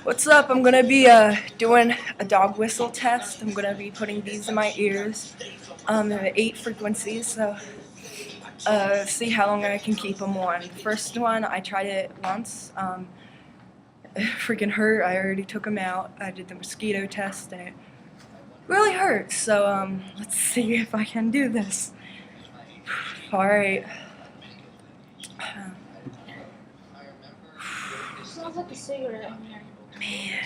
What's up? I'm gonna be doing a dog whistle test. I'm gonna be putting these in my ears. There are 8 frequencies, so see how long I can keep them on. The first one, I tried it once. It freaking hurt. I already took them out. I did the mosquito test, and it really hurts. So let's see if I can do this. All right. Sounds like a cigarette in here. Man.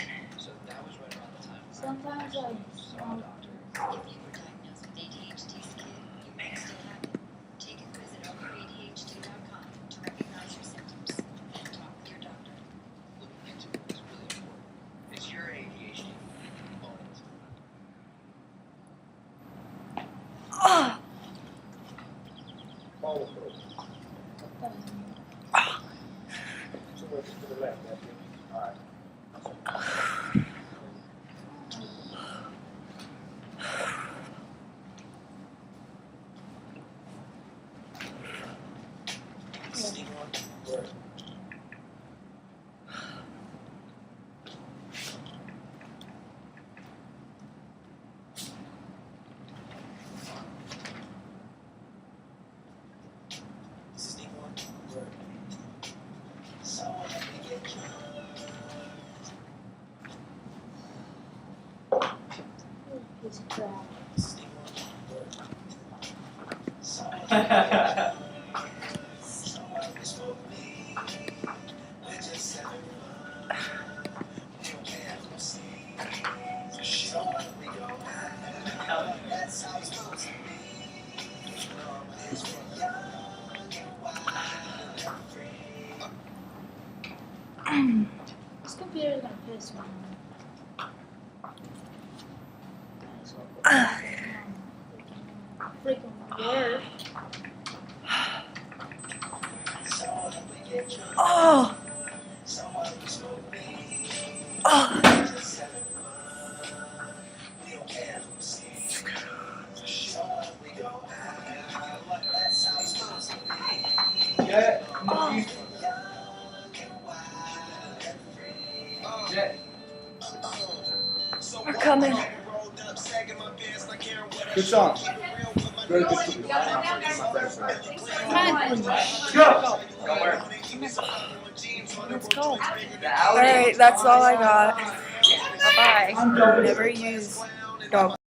Sometimes I smoke. Oh. Piece of crap. This computer's gonna piss me off. Freaking work. Oh. Oh. We're coming. Good song. Very good song. Let's go. Alright, that's all I got. Bye-bye. Never use dog